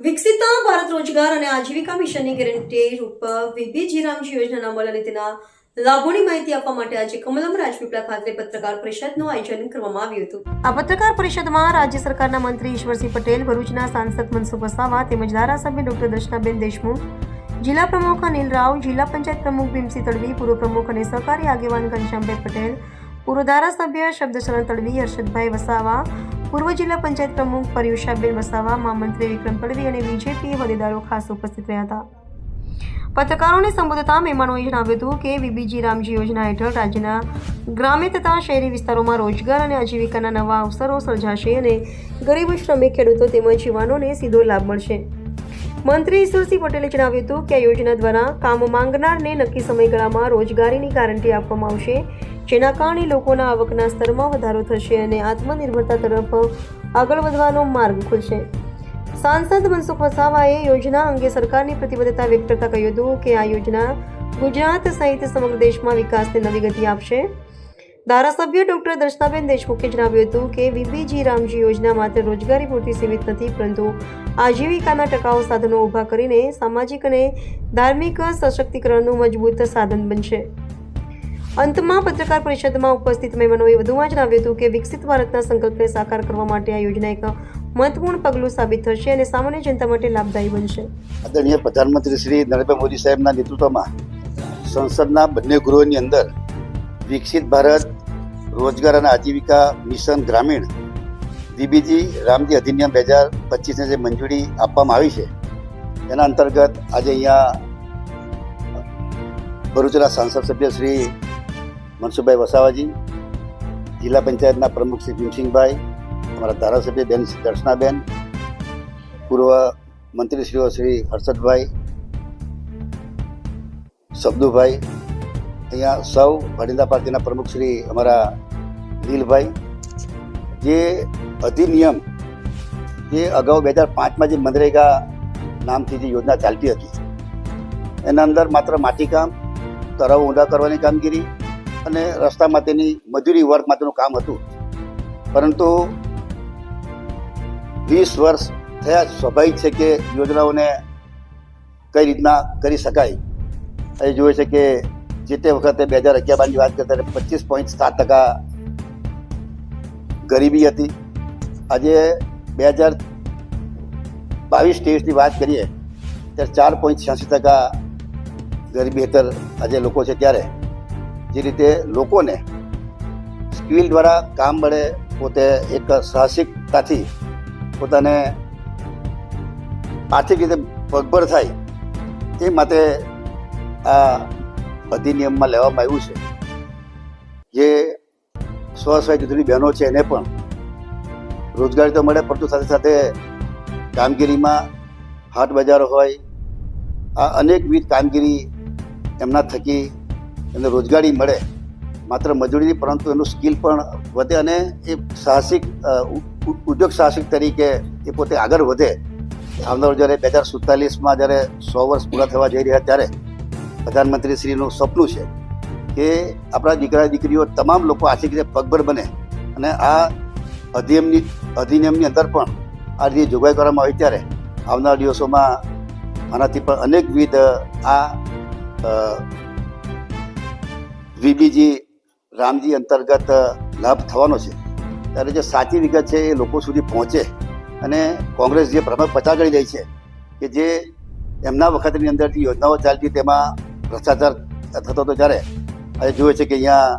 વિકસિત ભારત રોજગાર અને આજીવિકા મિશનની ગેરંટી રૂપ વીબીજી રામજી યોજનાના અમલ અને તેના લાભોની માહિતી આપવા માટે આજે કમલમ રાજપીપળા ખાતે પત્રકાર પરિષદનું આયોજન કરવામાં આવ્યું હતું. આ પત્રકાર પરિષદમાં રાજ્ય સરકારના મંત્રી ઈશ્વરસિંહ પટેલ, ભરૂચના સાંસદ મનસુખ વસાવા તેમજ ધારાસભ્ય ડોક્ટર દર્શનાબેન દેશમુખ, જિલ્લા પ્રમુખ અનિલ રાવ, જિલ્લા પંચાયત પ્રમુખ ભીમસિંહ તડવી, પૂર્વ પ્રમુખ અને સહકારી આગેવાન ઘનશ્યામભાઈ પટેલ, પૂર્વ ધારાસભ્ય શબ્દશરણ તડવી, હર્ષદભાઈ વસાવા, પૂર્વ જિલ્લા પંચાયત પ્રમુખ પર્યુષાબેન વસાવા, મહામંત્રી વિક્રમ તડવી અને બીજેપી હોદ્દેદારો ખાસ ઉપસ્થિત રહ્યા હતા. પત્રકારોને સંબોધતા મહેમાનોએ જણાવ્યું હતું કે વીબીજી રામજી યોજના હેઠળ રાજ્યના ગ્રામ્ય તથા શહેરી વિસ્તારોમાં રોજગાર અને આજીવિકાના નવા અવસરો સર્જાશે અને ગરીબ શ્રમિક ખેડૂતો તેમજ યુવાનોને સીધો લાભ મળશે. મંત્રી ઈશ્વરસિંહ પટેલે જણાવ્યું હતું કે આ યોજના દ્વારા કામ માંગનારને નક્કી સમયગાળામાં રોજગારીની ગારંટી આપવામાં આવશે, જેના કારણે લોકોના આવકના સ્તરમાં વધારો થશે અને આત્મનિર્ભરતા તરફ આગળ વધવાનો માર્ગ ખુલશે. સાંસદ મનસુખ વસાવાએ યોજના અંગે સરકારની પ્રતિબદ્ધતા વ્યક્ત કરતા કહ્યું હતું કે આ યોજના ગુજરાત સહિત સમગ્ર દેશમાં વિકાસને નવી ગતિ આપશે. ધારાસભ્ય ડોક્ટર દર્શનાબેન દેશમુખે જણાવ્યું હતું કે વીબીજી રામજી યોજના માત્ર રોજગારી પૂરતી સીમિત નથી, પરંતુ આજીવિકાના ટકાઉ સાધનો ઊભા કરીને સામાજિક અને ધાર્મિક સશક્તિકરણનું મજબૂત સાધન બનશે. અંતમાં પત્રકાર પરિષદમાં ઉપસ્થિત મહેમાનોએ વધુમાં જણાવ્યું હતું કે વિકસિત ભારતના સંકલ્પને સાકાર કરવા માટે આ યોજના એક મહત્વપૂર્ણ પગલું સાબિત થશે અને સામાન્ય જનતા માટે લાભદાયી બનશે. આદરણીય પ્રધાનમંત્રી શ્રી નરેન્દ્ર મોદી સાહેબના નેતૃત્વમાં સંસદના બંને ગૃહોની અંદર વિકસિત ભારત રોજગાર અને આજીવિકા મિશન ગ્રામીણ વીબીજી રામજી અધિનિયમ 2025ને જે મંજૂરી આપવામાં આવી છે, એના અંતર્ગત આજે અહીંયા ભરૂચના સાંસદ સભ્ય શ્રી મનસુખભાઈ વસાવાજી, જિલ્લા પંચાયતના પ્રમુખ શ્રી ભીમસિંહભાઈ, અમારા ધારાસભ્ય બેન દર્શનાબેન, પૂર્વ મંત્રીશ્રીઓ શ્રી હર્ષદભાઈ, શબ્દુભાઈ, અહીંયા સૌ ભારતીય પાર્ટીના પ્રમુખ શ્રી અમારા નીલભાઈ, જે અધિનિયમ જે અગાઉ 2005માં જે મનરેગા નામથી જે યોજના ચાલતી હતી, એના અંદર માત્ર માટીકામ, તળાવ ઊંડા કરવાની કામગીરી અને રસ્તા માટેની મજૂરી વર્ક માટેનું કામ હતું. પરંતુ 20 વર્ષ થયા, સ્વાભાવિક છે કે યોજનાઓને કઈ રીતના કરી શકાય. એ જોઈએ છે કે જે તે વખતે 2011-12ની વાત કરતા 25.7% ગરીબી હતી. આજે 2022-23ની વાત કરીએ ત્યારે 4.86% ગરીબી હેઠળ આજે લોકો છે. ત્યારે જે રીતે લોકોને સ્કિલ દ્વારા કામ મળે, પોતે એક સાહસિકતાથી પોતાને આર્થિક રીતે પગભર થાય, એ માટે આ અધિનિયમમાં લેવામાં આવ્યું છે. જે સ્વસહાય જૂથની બહેનો છે એને પણ રોજગારી તો મળે, પરંતુ સાથે સાથે કામગીરીમાં હાટ બજારો હોય, આ અનેકવિધ કામગીરી એમના થકી એમને રોજગારી મળે. માત્ર મજૂરી પરંતુ એનું સ્કિલ પણ વધે અને એ સાહસિક ઉદ્યોગ સાહસિક તરીકે એ પોતે આગળ વધે. આવનાર જ્યારે 2047માં જ્યારે 100 વર્ષ પૂરા થવા જઈ રહ્યા ત્યારે પ્રધાનમંત્રીશ્રીનું સપનું છે કે આપણા દીકરા દીકરીઓ તમામ લોકો આર્થિક રીતે પગભર બને અને આ અધિનિયમની અંદર પણ આ રીતે જોગવાઈ કરવામાં આવી. ત્યારે આવનાર દિવસોમાં આનાથી પણ અનેકવિધ આ વીબીજી રામજી અંતર્ગત લાભ થવાનો છે. ત્યારે જે સાચી વિગત છે એ લોકો સુધી પહોંચે અને કોંગ્રેસ જે ભ્રમક પ્રચાર કરી રહી છે કે જે એમના વખતની અંદરથી યોજનાઓ ચાલતી તેમાં ભ્રષ્ટાચાર થતો હતો, ત્યારે આજે જોઈએ છે કે અહીંયા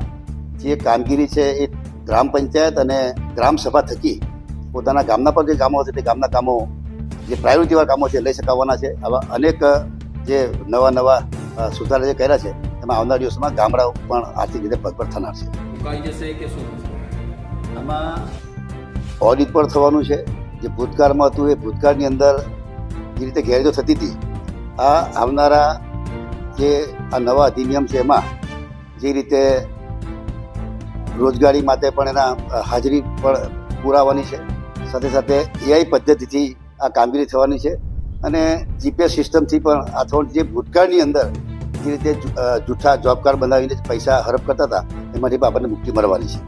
જે કામગીરી છે એ ગ્રામ પંચાયત અને ગ્રામ સભા થકી પોતાના ગામના પર જે કામો છે તે ગામના કામો, જે પ્રાયોરિટીવાળા કામો છે લઈ શકાવાના છે. આવા અનેક જે નવા સુધારા જે કર્યા છે એમાં આવનાર દિવસોમાં ગામડાઓ પણ આર્થિક રીતે પગભર થનાર છે. આમાં ઓડિટ પણ થવાનું છે. જે ભૂતકાળમાં હતું એ ભૂતકાળની અંદર જે રીતે ગેરરીતો થતી હતી, આ આવનારા જે આ નવા અધિનિયમ છે એમાં જે રીતે રોજગારી માટે પણ એના હાજરી પણ પુરાવાની છે. સાથે સાથે એઆઈ પદ્ધતિથી આ કામગીરી થવાની છે અને જીપીએસ સિસ્ટમથી પણ આ થવાનું. જે ભૂતકાળની અંદર જે રીતે જૂઠા જોબ કાર્ડ બનાવીને પૈસા હડપ કરતા હતા એમાંથી પણ આપણને મુક્તિ મળવાની છે.